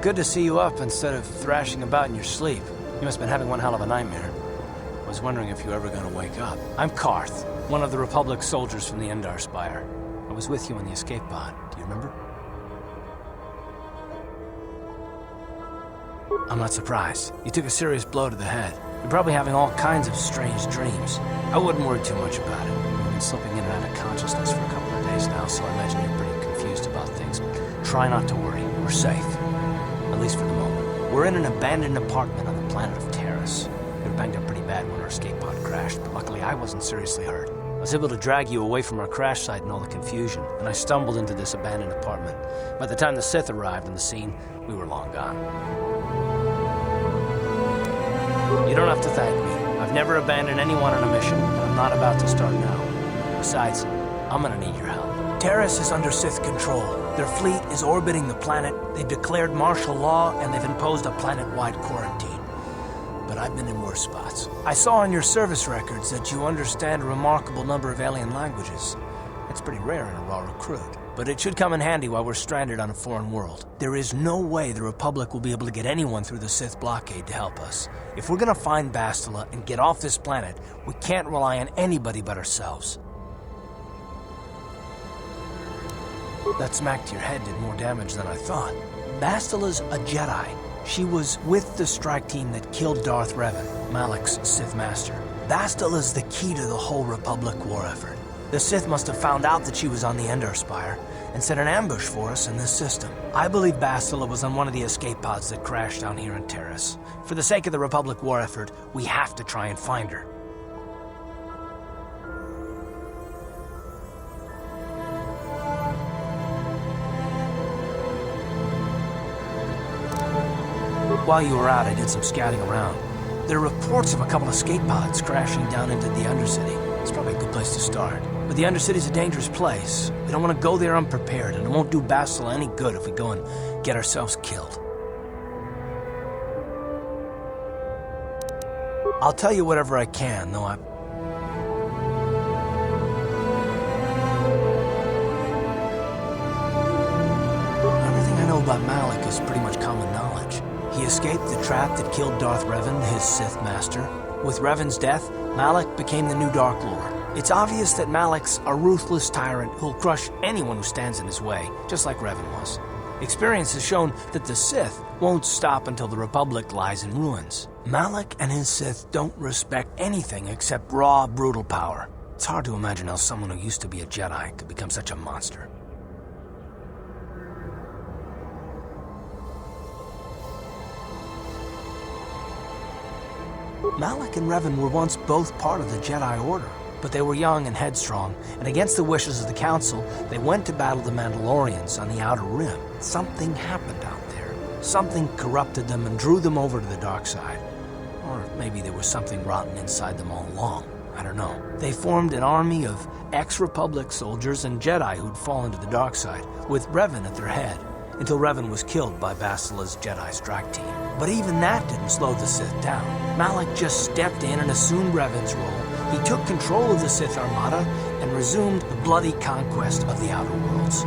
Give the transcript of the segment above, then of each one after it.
Good to see you up instead of thrashing about in your sleep. You must have been having one hell of a nightmare. I was wondering if you were ever gonna wake up. I'm Karth, one of the Republic soldiers from the Endar Spire. I was with you on the escape pod. Do you remember? I'm not surprised. You took a serious blow to the head. You're probably having all kinds of strange dreams. I wouldn't worry too much about it. You've been slipping in and out of consciousness for a couple of days now, so I imagine you're pretty confused about things. Try not to worry. We're safe. At least for the moment. We're in an abandoned apartment on the planet of Terrace. We were banged up pretty bad when our escape pod crashed, but luckily I wasn't seriously hurt. I was able to drag you away from our crash site and all the confusion, and I stumbled into this abandoned apartment. By the time the Sith arrived on the scene, we were long gone. You don't have to thank me. I've never abandoned anyone on a mission, and I'm not about to start now. Besides, I'm gonna need your help. Terrace is under Sith control. Their fleet is orbiting the planet, they've declared martial law, and they've imposed a planet-wide quarantine. But I've been in worse spots. I saw on your service records that you understand a remarkable number of alien languages. It's pretty rare in a raw recruit, but it should come in handy while we're stranded on a foreign world. There is no way the Republic will be able to get anyone through the Sith blockade to help us. If we're gonna find Bastila and get off this planet, we can't rely on anybody but ourselves. That smack to your head did more damage than I thought. Bastila's a Jedi. She was with the strike team that killed Darth Revan, Malak's Sith Master. Bastila's the key to the whole Republic war effort. The Sith must have found out that she was on the Endar Spire and set an ambush for us in this system. I believe Bastila was on one of the escape pods that crashed down here in Terrace. For the sake of the Republic war effort, we have to try and find her. While you were out, I did some scouting around. There are reports of a couple of escape pods crashing down into the undercity. It's probably a good place to start. But the undercity's a dangerous place. We don't want to go there unprepared, and it won't do Bastila any good if we go and get ourselves killed. I'll tell you whatever I can, though everything I know about Malak is pretty much common knowledge. He escaped the trap that killed Darth Revan, his Sith Master. With Revan's death, Malak became the new Dark Lord. It's obvious that Malak's a ruthless tyrant who'll crush anyone who stands in his way, just like Revan was. Experience has shown that the Sith won't stop until the Republic lies in ruins. Malak and his Sith don't respect anything except raw, brutal power. It's hard to imagine how someone who used to be a Jedi could become such a monster. Malak and Revan were once both part of the Jedi Order, but they were young and headstrong, and against the wishes of the Council, they went to battle the Mandalorians on the Outer Rim. Something happened out there. Something corrupted them and drew them over to the dark side. Or maybe there was something rotten inside them all along. I don't know. They formed an army of ex-Republic soldiers and Jedi who'd fallen to the dark side, with Revan at their head, until Revan was killed by Bastila's Jedi strike team. But even that didn't slow the Sith down. Malak just stepped in and assumed Revan's role. He took control of the Sith Armada and resumed the bloody conquest of the Outer Worlds.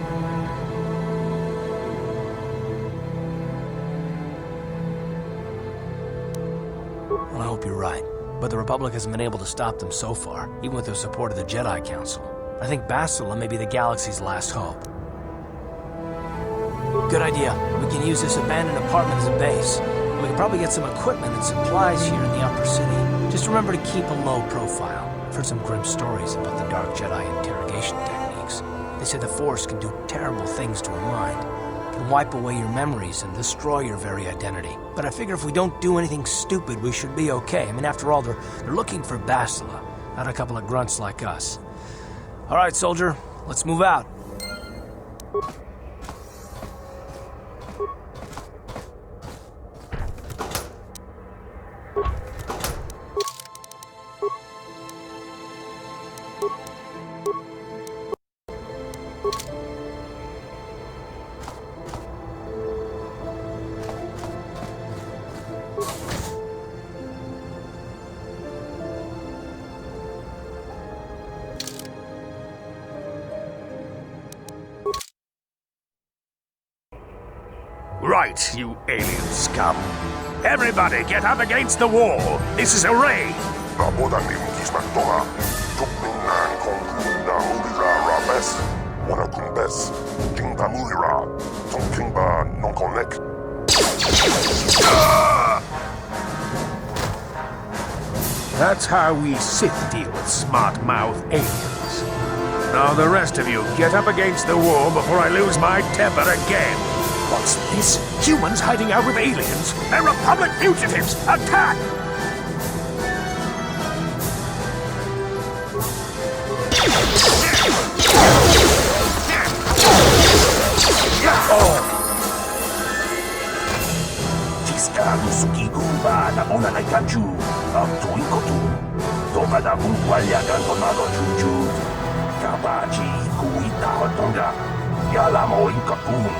Well, I hope you're right, but the Republic hasn't been able to stop them so far, even with the support of the Jedi Council. I think Bastila may be the galaxy's last hope. Good idea. We can use this abandoned apartment as a base. We can probably get some equipment and supplies here in the upper city. Just remember to keep a low profile. I've heard some grim stories about the Dark Jedi interrogation techniques. They say the Force can do terrible things to a mind. It can wipe away your memories and destroy your very identity. But I figure if we don't do anything stupid, we should be okay. I mean, after all, they're looking for Bastila, not a couple of grunts like us. All right, soldier, let's move out. Right, you alien scum. Everybody get up against the wall. This is a raid. Nabodanim kismatoma. Tukminan kongkuna mulira rabes. Wanakumbes. Jingba mulira. Tongkingba nonkonek. That's how we Sith deal with smart-mouth aliens. Now the rest of you, get up against the wall before I lose my temper again. What's this? Humans hiding out with aliens? They're Republic fugitives! Attack! Suki Gumba na ona na kanju am tuikotu toba da bungwalya ganto nago chuchu kabachi kuita hotonga yala mo inkapun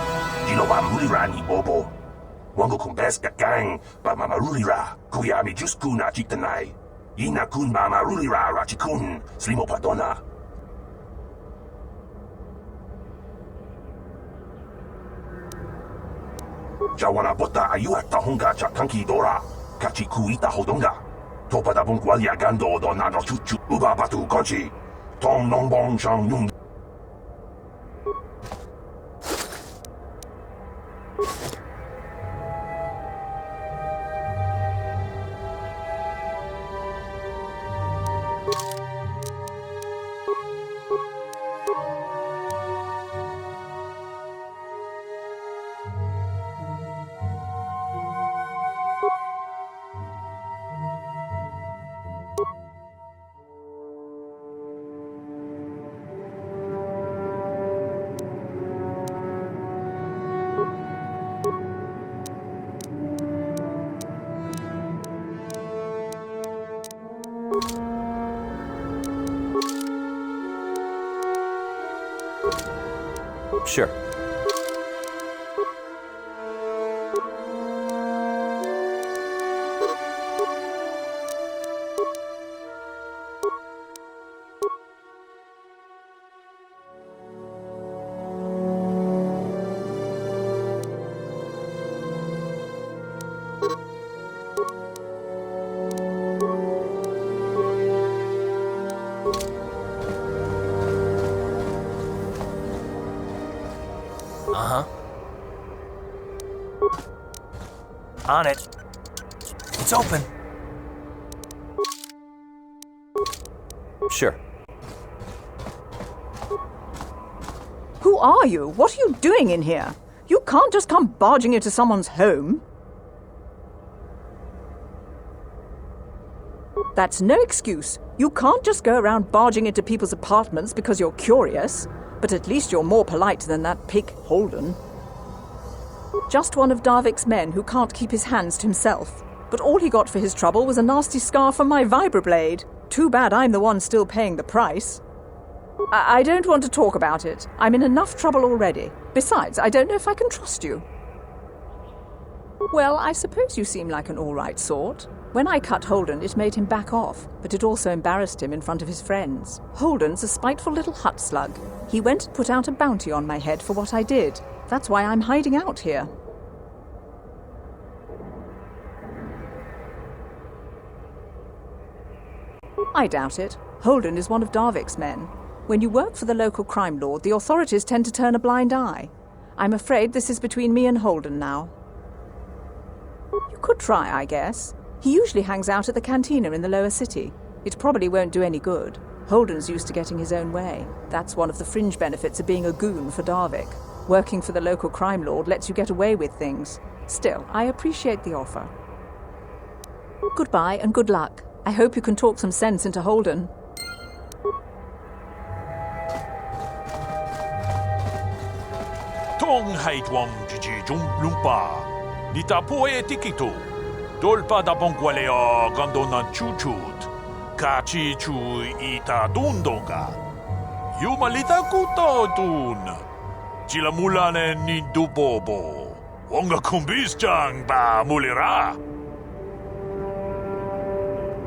jino ba mulirani bobo wango kumbes kakang ba mamarulira kuyami jusku na chitanai ina kun ba marulira rachikun slimo padona. Jawana bota ayuata honga cha kanki dora. Kachi kuita hodonga. Topa da bungwalia gando do nano chuchu uba batu konchi. Tong nongbong shang yung. Sure. On it. It's open. Sure. Who are you? What are you doing in here? You can't just come barging into someone's home. That's no excuse. You can't just go around barging into people's apartments because you're curious. But at least you're more polite than that pig Holden. Just one of Darvik's men who can't keep his hands to himself. But all he got for his trouble was a nasty scar from my vibroblade. Too bad I'm the one still paying the price. I don't want to talk about it. I'm in enough trouble already. Besides, I don't know if I can trust you. Well, I suppose you seem like an all-right sort. When I cut Holden, it made him back off, but it also embarrassed him in front of his friends. Holden's a spiteful little hut slug. He went and put out a bounty on my head for what I did. That's why I'm hiding out here. I doubt it. Holden is one of Darvik's men. When you work for the local crime lord, the authorities tend to turn a blind eye. I'm afraid this is between me and Holden now. You could try, I guess. He usually hangs out at the cantina in the lower city. It probably won't do any good. Holden's used to getting his own way. That's one of the fringe benefits of being a goon for Darvik. Working for the local crime lord lets you get away with things. Still, I appreciate the offer. Goodbye and good luck. I hope you can talk some sense into Holden. Tong haitwam jiji lumpa. Nita poe tikito. Dolpa da bonqualea gandonan chuchut. Kachi chu ita dundonga. Yumalita kutotun. Chilamulane nindubobo. Wonga kumbisjang ba mulira.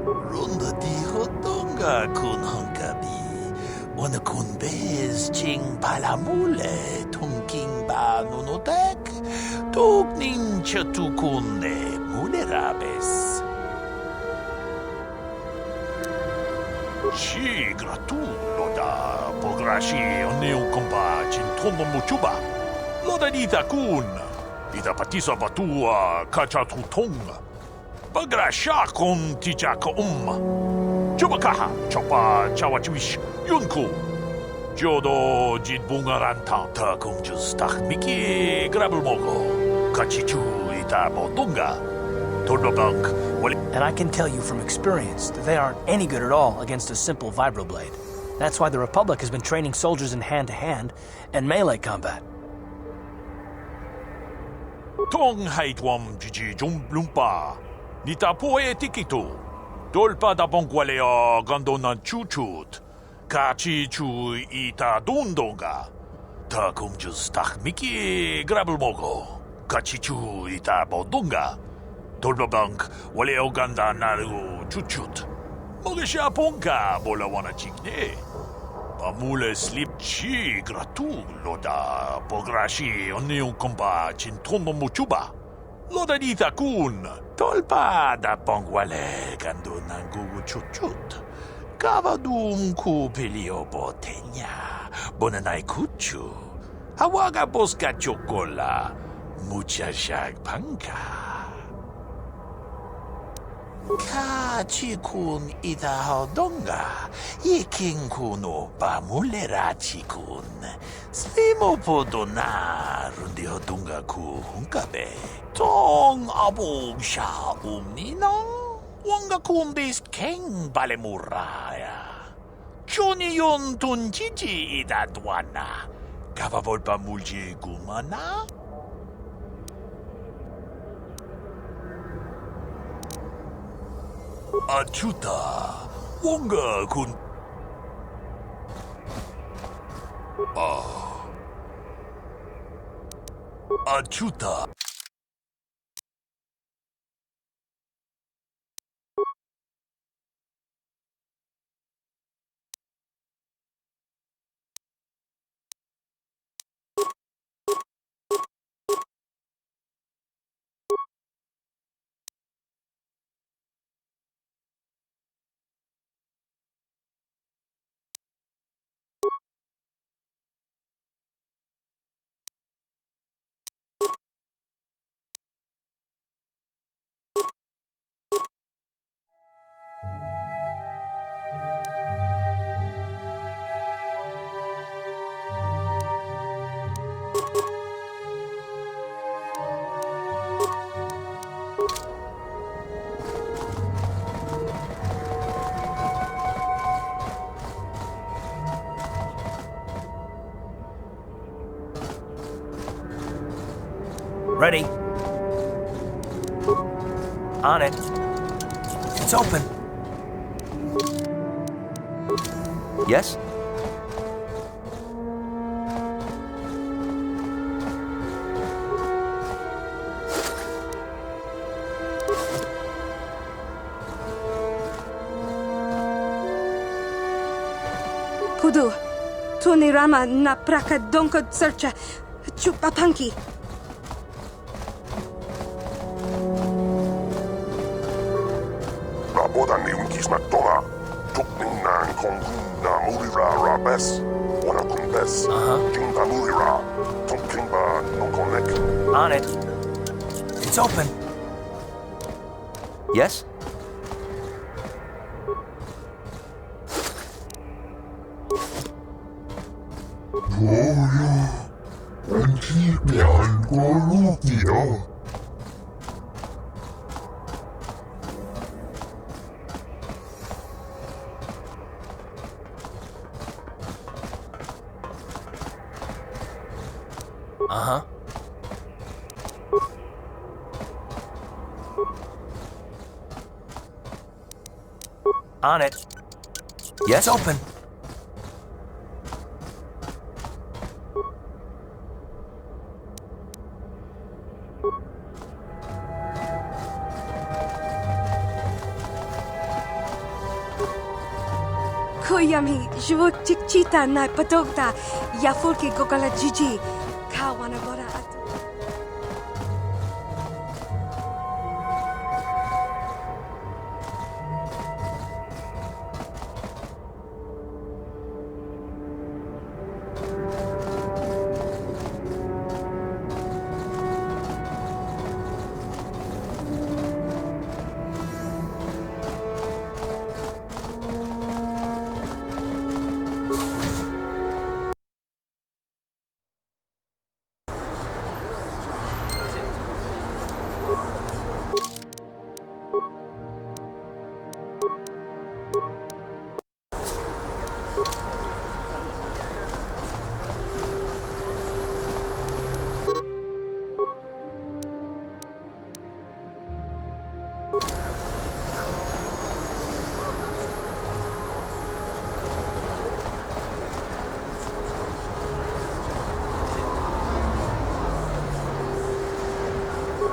Runda di hotonga kun honkabi. Wana kun bez ching palamule. Tungking ba nunotek. Tuk nincha tukunde mulerabes. Si gratulo da pograshi oneu kompa cintono muchuba. Loda dita kun. Ita patisa batua kachatutonga. Bagrasha kon tijaka Chubakaha chopa chawachuish yunku. Jodo jidbungaranta ta kunjus miki grabulmogo. Kachichu ita bodunga. Turbobank wali. And I can tell you from experience that they aren't any good at all against a simple vibroblade. That's why the Republic has been training soldiers in hand-to-hand and melee combat. Tong haitwam jiji jumblumpa. Nita poe tikito. Dolpa da bongwalea gandonan chuchut. Kachi chu ita dundonga. Ta kumjus miki grabulmogo. Kachi chu ita bodunga. Dolbabank waleo ganda naru chuchut. Mogesha ponka bola wana chikne. Pamule slip chi gratu loda pograshi onion komba cintono muchuba. Loda dita kun. Tolpa da pongwale gando nangu chuchut. Kavadum ku pelio botenya. Bonanai kuchu. Hawaga boska chocola. Mucha shag panka. Kachikun ita hodonga, ikin kuno pa mulera chikun. Slimo podona rundi hodonga ku hunkabe. Tong abog sha umninang, wanga kumbis keng balemuraya. Johnny yon tunchichi ita dwana, kavavol pa mulje gumana. Achuta, wonga kun. Achuta. Ready? On it. It's open. Yes? Kudu, Tunirama na praka donko searcha chupapanki. Rabodan niunkisma toma. Tukninnan konguna murira rabes. Wana kumbes. Jinda murira. Tunkimba nonkonek. On it. It's open. Yes? Uh-huh. On it. Yes? It's open. Kuyami, juvo chikchita na patogta, yafulki gogala jiji, kawana gora atu.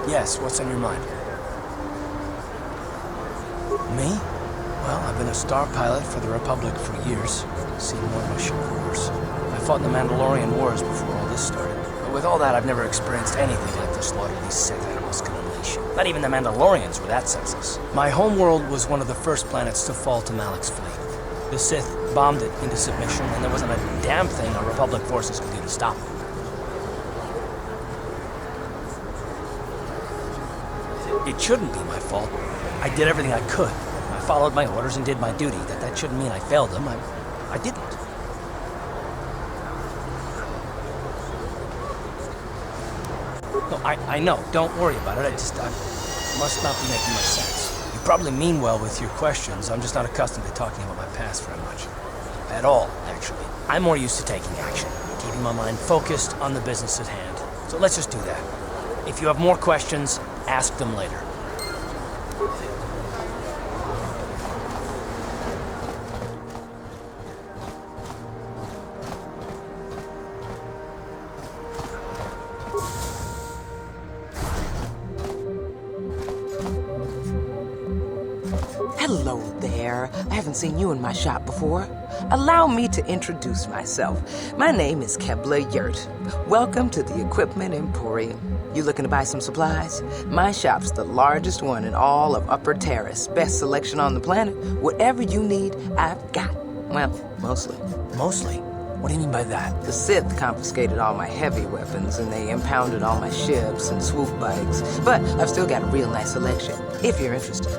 Yes, what's on your mind? Me? Well, I've been a star pilot for the Republic for years. Seen more of my ship wars. I fought in the Mandalorian Wars before all this started. But with all that, I've never experienced anything like the slaughter these Sith animals can unleash. Not even the Mandalorians were that senseless. My homeworld was one of the first planets to fall to Malik's fleet. The Sith bombed it into submission, and there wasn't a damn thing our Republic forces could do to stop it. It shouldn't be my fault. I did everything I could. I followed my orders and did my duty. That shouldn't mean I failed them. I didn't. No, I know. Don't worry about it. I must not be making much sense. You probably mean well with your questions. I'm just not accustomed to talking about my past very much. At all, actually. I'm more used to taking action, keeping my mind focused on the business at hand. So let's just do that. If you have more questions, ask them later. Hello there. I haven't seen you in my shop before. Allow me to introduce myself. My name is Kebla Yurt. Welcome to the Equipment Emporium. You looking to buy some supplies? My shop's the largest one in all of Upper Terrace. Best selection on the planet. Whatever you need, I've got. Well, mostly. Mostly? What do you mean by that? The Sith confiscated all my heavy weapons, and they impounded all my ships and swoop bikes. But I've still got a real nice selection, if you're interested.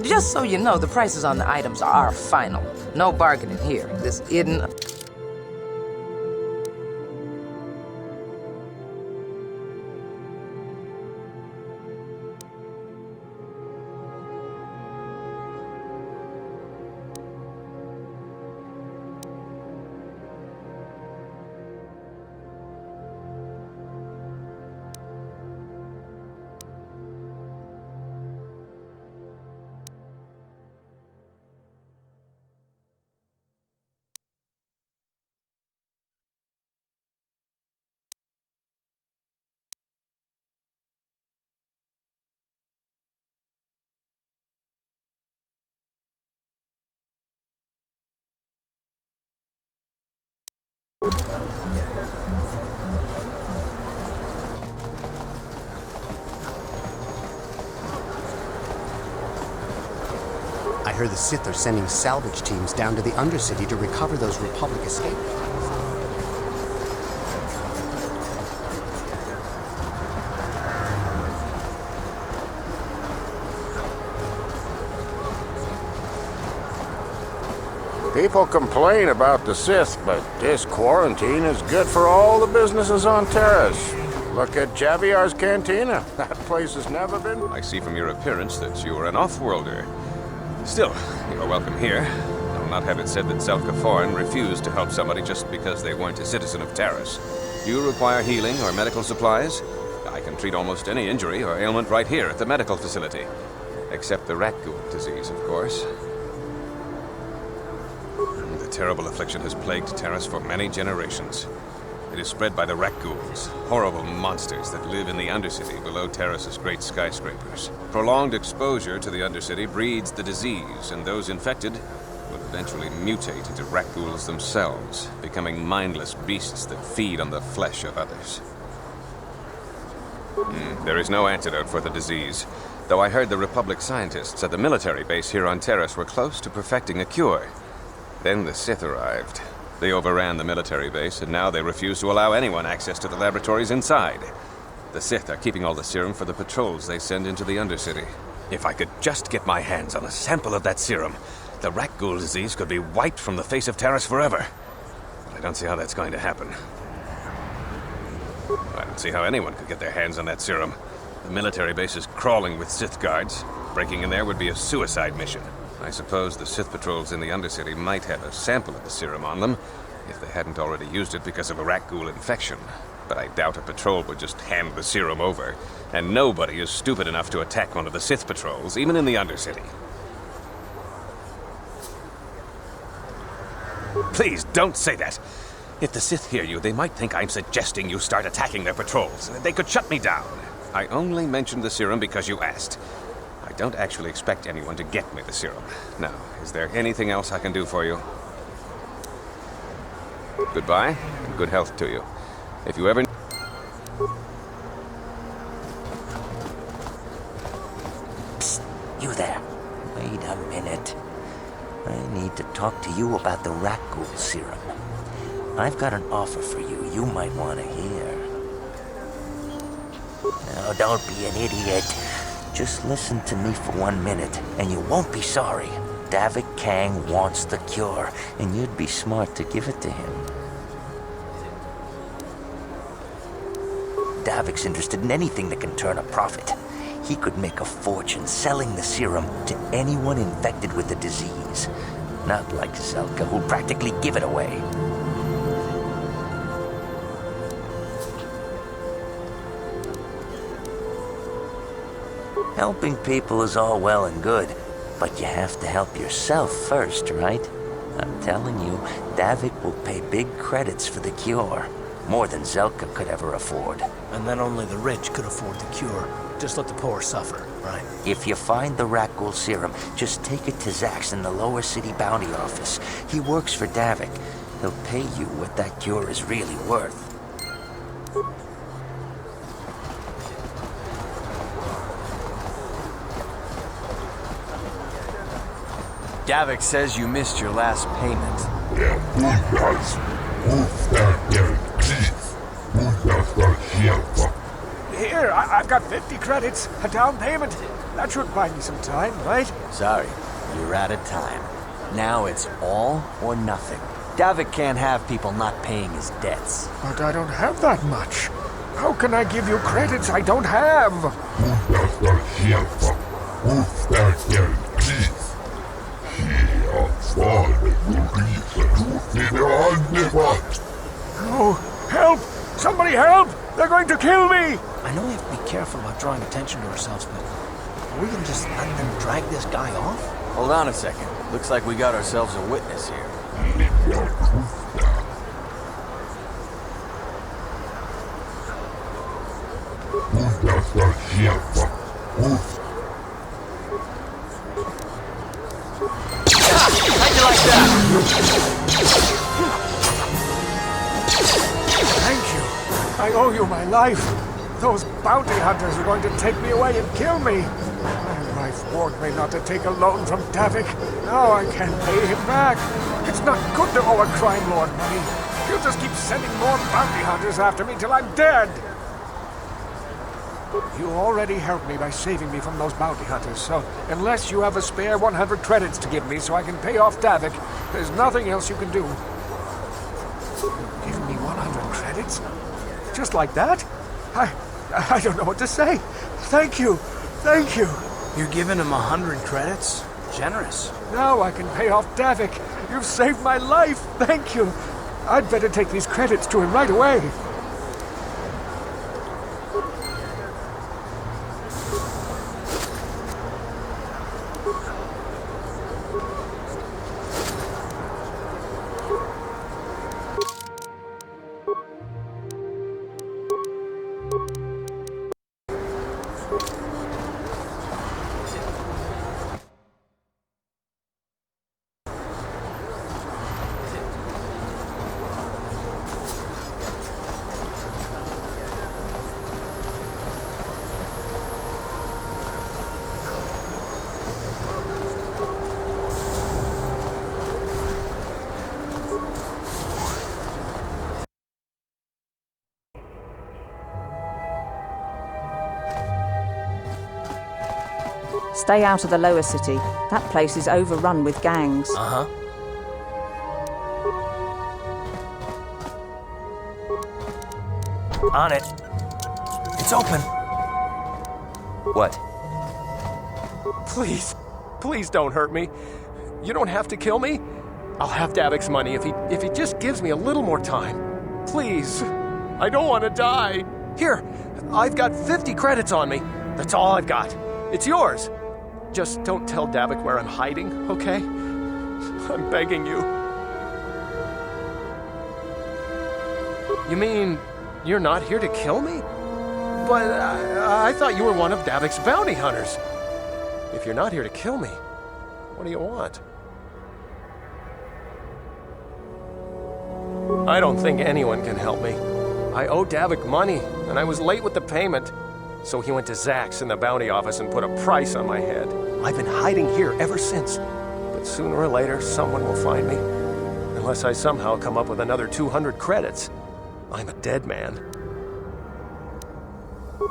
Just so you know, the prices on the items are final. No bargaining here. This isn't... I heard the Sith are sending salvage teams down to the undercity to recover those Republic escape pods. People complain about the Sith, but this quarantine is good for all the businesses on Terrace. Look at Javier's Cantina. That place has never been... I see from your appearance that you are an off-worlder. Still, you are welcome here. I will not have it said that Selka-Foreign refused to help somebody just because they weren't a citizen of Terrace. Do you require healing or medical supplies? I can treat almost any injury or ailment right here at the medical facility. Except the rat-ghoul disease, of course. The terrible affliction has plagued Terrace for many generations. It is spread by the rat-ghouls, horrible monsters that live in the undercity below Terrace's great skyscrapers. Prolonged exposure to the undercity breeds the disease, and those infected will eventually mutate into rat-ghouls themselves, becoming mindless beasts that feed on the flesh of others. There is no antidote for the disease, though I heard the Republic scientists at the military base here on Terrace were close to perfecting a cure. Then the Sith arrived. They overran the military base, and now they refuse to allow anyone access to the laboratories inside. The Sith are keeping all the serum for the patrols they send into the Undercity. If I could just get my hands on a sample of that serum, the rat-ghoul disease could be wiped from the face of Terrace forever. But I don't see how that's going to happen. I don't see how anyone could get their hands on that serum. The military base is crawling with Sith guards. Breaking in there would be a suicide mission. I suppose the Sith patrols in the Undercity might have a sample of the serum on them, if they hadn't already used it because of a rat-ghoul infection. But I doubt a patrol would just hand the serum over, and nobody is stupid enough to attack one of the Sith patrols, even in the Undercity. Please, don't say that. If the Sith hear you, they might think I'm suggesting you start attacking their patrols. They could shut me down. I only mentioned the serum because you asked. I don't actually expect anyone to get me the serum. Now, is there anything else I can do for you? Goodbye, and good health to you. If you ever... Psst, you there. Wait a minute. I need to talk to you about the rat ghoul serum. I've got an offer for you might want to hear. Now, don't be an idiot. Just listen to me for 1 minute, and you won't be sorry. Davik Kang wants the cure, and you'd be smart to give it to him. Davik's interested in anything that can turn a profit. He could make a fortune selling the serum to anyone infected with the disease. Not like Zelka, who'll practically give it away. Helping people is all well and good, but you have to help yourself first, right? I'm telling you, Davik will pay big credits for the cure. More than Zelka could ever afford. And then only the rich could afford the cure. Just let the poor suffer, right? If you find the rat ghoul serum, just take it to Zax in the lower city bounty office. He works for Davik. He'll pay you what that cure is really worth. Davik says you missed your last payment. Here, I've got 50 credits, a down payment. That should buy me some time, right? Sorry, you're out of time. Now it's all or nothing. Davik can't have people not paying his debts. But I don't have that much. How can I give you credits I don't have? Oh, help! Somebody help! They're going to kill me! I know we have to be careful about drawing attention to ourselves, but are we gonna just let them drag this guy off? Hold on a second. Looks like we got ourselves a witness here. How'd you like that? Thank you. I owe you my life. Those bounty hunters are going to take me away and kill me. My ward may not to take a loan from Davik. Now I can't pay him back. It's not good to owe a crime lord money. He'll just keep sending more bounty hunters after me till I'm dead. You already helped me by saving me from those bounty hunters, so unless you have a spare 100 credits to give me so I can pay off Davik, there's nothing else you can do. Give me 100 credits? Just like that? I don't know what to say. Thank you. Thank you. You're giving him 100 credits? Generous. Now I can pay off Davik. You've saved my life. Thank you. I'd better take these credits to him right away. Stay out of the lower city. That place is overrun with gangs. Uh-huh. On it. It's open. What? Please don't hurt me. You don't have to kill me. I'll have Davik's money if he just gives me a little more time. Please. I don't want to die. Here, I've got 50 credits on me. That's all I've got. It's yours. Just don't tell Davik where I'm hiding, okay? I'm begging you. You mean you're not here to kill me? But I thought you were one of Davik's bounty hunters. If you're not here to kill me, what do you want? I don't think anyone can help me. I owe Davik money, and I was late with the payment. So he went to Zach's in the bounty office and put a price on my head. I've been hiding here ever since. But sooner or later, someone will find me. Unless I somehow come up with another 200 credits. I'm a dead man.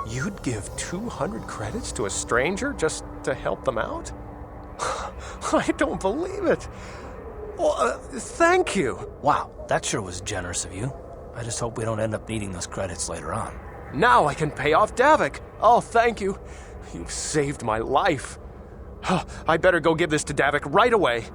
You'd give 200 credits to a stranger just to help them out? I don't believe it. Well, thank you. Wow, that sure was generous of you. I just hope we don't end up needing those credits later on. Now I can pay off Davik. Oh, thank you. You've saved my life. I better go give this to Davik right away.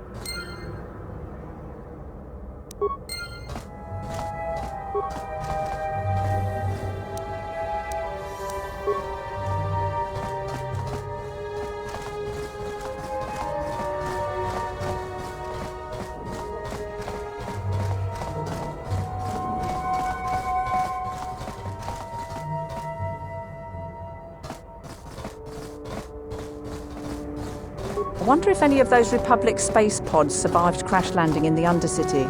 I wonder if any of those Republic space pods survived crash landing in the Undercity.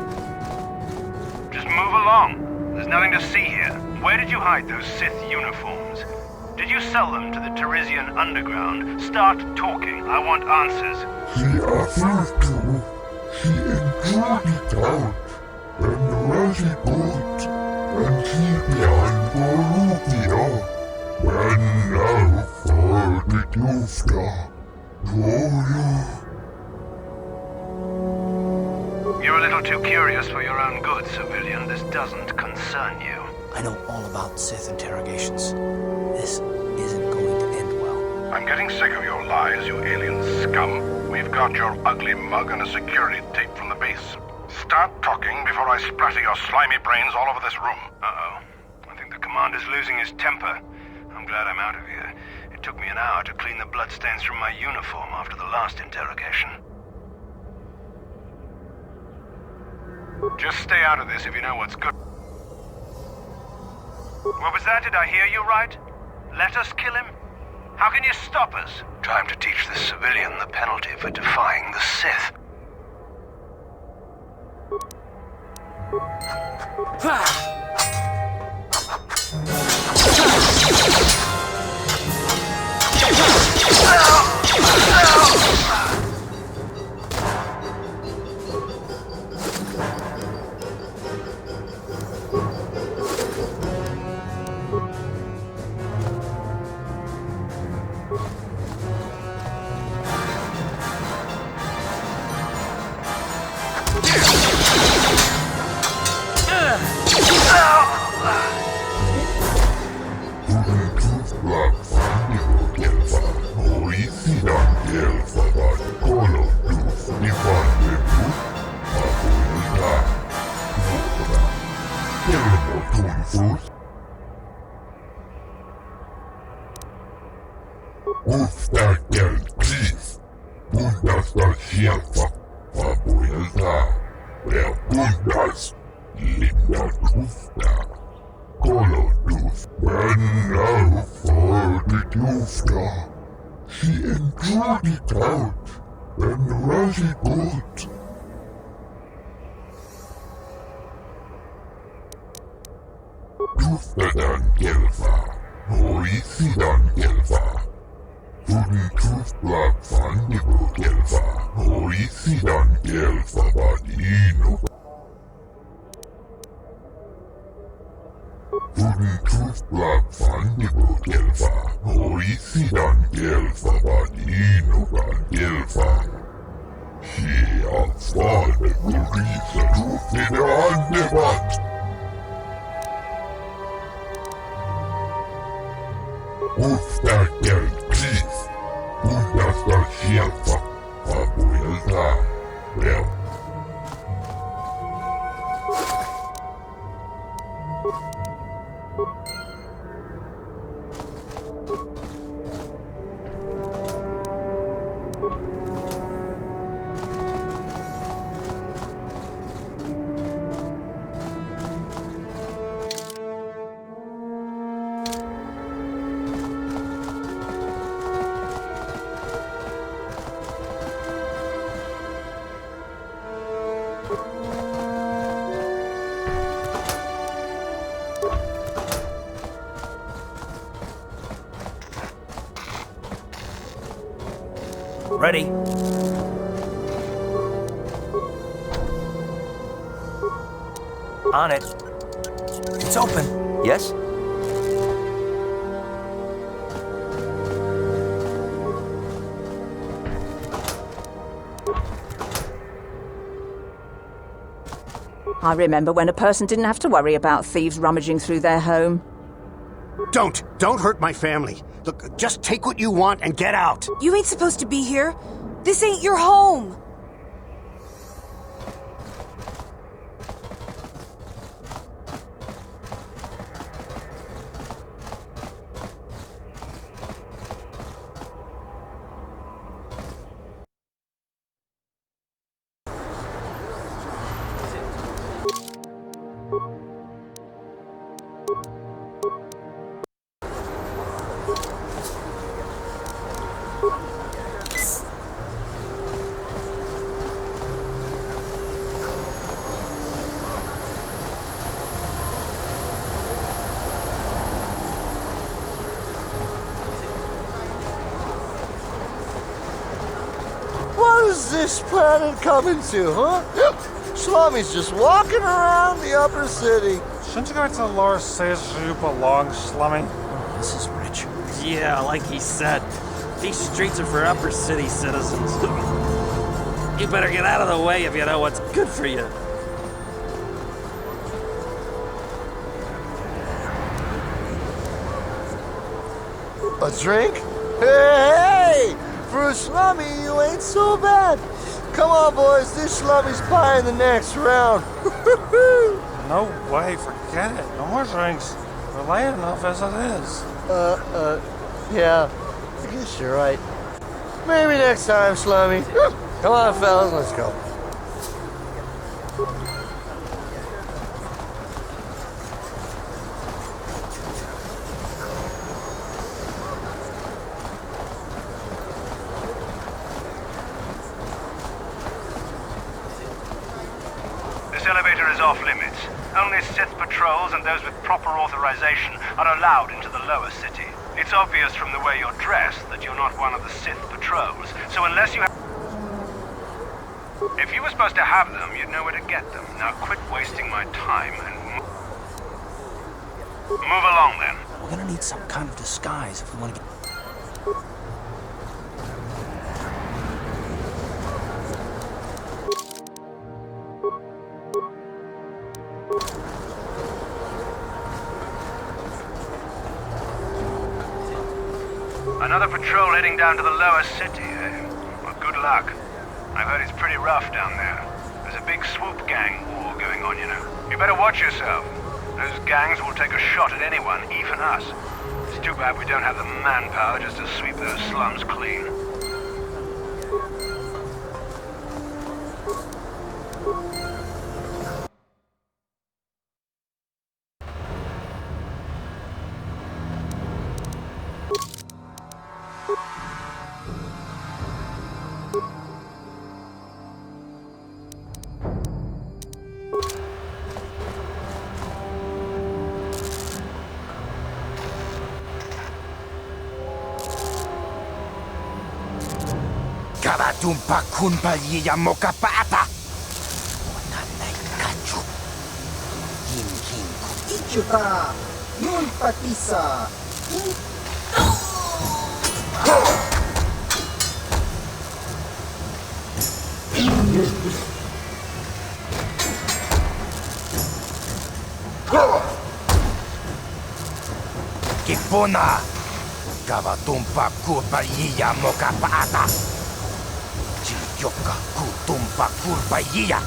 Just move along. There's nothing to see here. Where did you hide those Sith uniforms? Did you sell them to the Teresian underground? Start talking. I want answers. He offered to. He enjoyed it out. And Razi boat. And he behind Borussia. When now for the Dufta. You're a little too curious for your own good, civilian. This doesn't concern you. I know all about Sith interrogations. This isn't going to end well. I'm getting sick of your lies, you alien scum. We've got your ugly mug and a security tape from the base. Start talking before I splatter your slimy brains all over this room. Uh-oh. I think the commander's losing his temper. I'm glad I'm out of here. It took me an hour to clean the bloodstains from my uniform after the last interrogation. Just stay out of this if you know what's good. What was that? Did I hear you right? Let us kill him? How can you stop us? Time to teach this civilian the penalty for defying the Sith. Ready? On it. It's open. Yes? I remember when a person didn't have to worry about thieves rummaging through their home. Don't hurt my family. Look, just take what you want and get out. You ain't supposed to be here. This ain't your home. What is this planet coming to, huh? Slummy's just walking around the upper city. Shouldn't you go to the lower cities where you belong, Slummy? Oh, this is rich. Yeah, like he said, these streets are for upper city citizens. You better get out of the way if you know what's good for you. A drink? Hey! For a slummy, you ain't so bad. Come on, boys, this slummy's buying the next round. No way, forget it. No more drinks. We're late enough as it is. Yeah, I guess you're right. Maybe next time, slummy. Come on, fellas, let's go. This elevator is off limits. Only Sith patrols and those with proper authorization are allowed into the lower city. It's obvious from the way you're dressed that you're not one of the Sith patrols, so unless you have... If you were supposed to have them, you'd know where to get them. Now quit wasting my time and move along then. We're gonna need some kind of disguise if we want to get... Another patrol heading down to the lower city, eh? Well, good luck. I've heard it's pretty rough down there. There's a big swoop gang war going on, you know. You better watch yourself. Those gangs will take a shot at anyone, even us. It's too bad we don't have the manpower just to sweep those slums clean. Kabatumpa kunpa yiya mokapata. Ichuta! Nun patisa! Kipuna! Kabatumpa kunpa yiya mokapata. Yoka kutumpa kurpa yiya.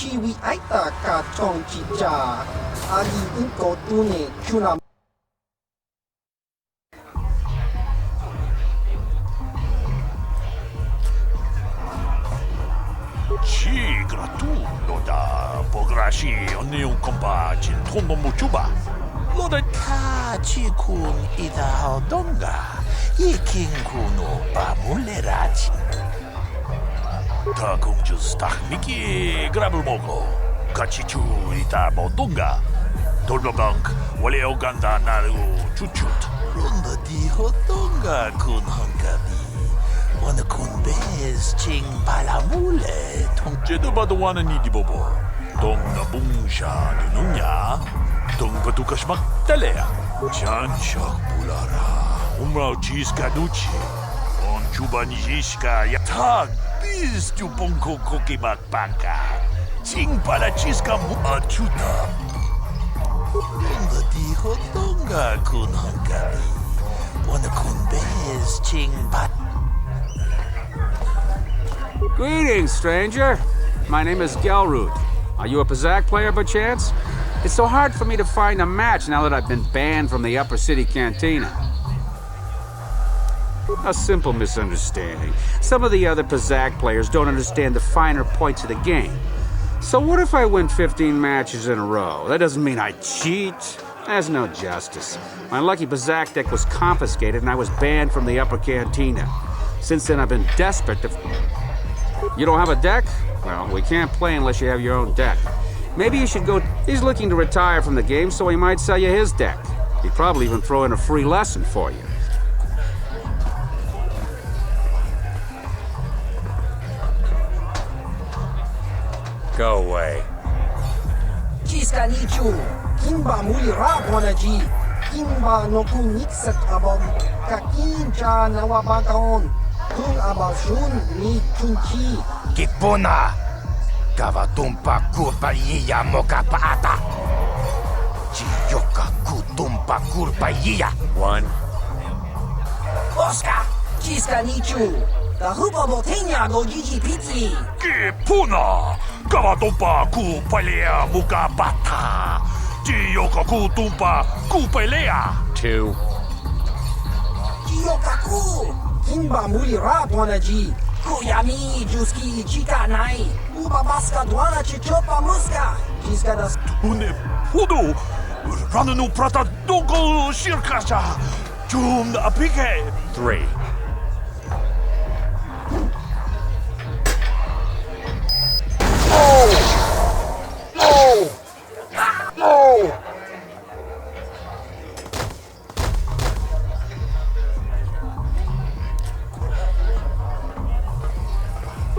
Chiwi aita ka chong chicha. Ali inko tune chuna. Ci gratu loda pograshi oni un kompa chin tono muchuba. Loda ka chi kun ida hodonga. Ikin kuno ba mulerachi. Ta kunjus tak miki grabul moko. Kachichu ita bodonga. Dolbogank wale oganda naru chuchut. Runda di hodonga kun hankabi. Wana kun bez ching palamule. Tong jedabado wana ni di bobo. Tong na bungsha ni nunya. Tong patukas magtalea. Chan shak bulara. Umrao chiska duchi. On chuba nijiska ya tag. Biz tu bonko koki makpanka. Ching pala chiska mu achuta. Runda di hodonga kun hankabi. Wana kun bez ching pat. Greetings, stranger. My name is Gelroot. Are you a Pazak player by chance? It's so hard for me to find a match now that I've been banned from the Upper City Cantina. A simple misunderstanding. Some of the other Pazak players don't understand the finer points of the game. So what if I win 15 matches in a row? That doesn't mean I cheat. There's no justice. My lucky Pazak deck was confiscated and I was banned from the Upper Cantina. Since then, I've been desperate to... You don't have a deck? Well, we can't play unless you have your own deck. Maybe you should go... He's looking to retire from the game, so he might sell you his deck. He'd probably even throw in a free lesson for you. Go away. Chiska nichu. Kimba muli rabonaji. Kimba no kunikset abon. Kakincha nawabakaon. Kung abashun ni chunchi. Kipuna! Kavatumpa kurpaiya mokapaata! Chiyoka kutumpa kurpaiya! One. Oscar! Chiska nichu! Kahupa botenya go jiji pizzi! Kipuna! Kavatumpa kupalea mukabata! Chiyoka kutumpa kupelea! Two. Chiyokaku! Kimba muli rabonaji. Kuyami juski chika nai. Uba baska dwana chichopa muska. Chiska das... Tune pudu! Ranunu prata donko shirkasha! Jum apike! Three.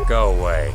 Go away.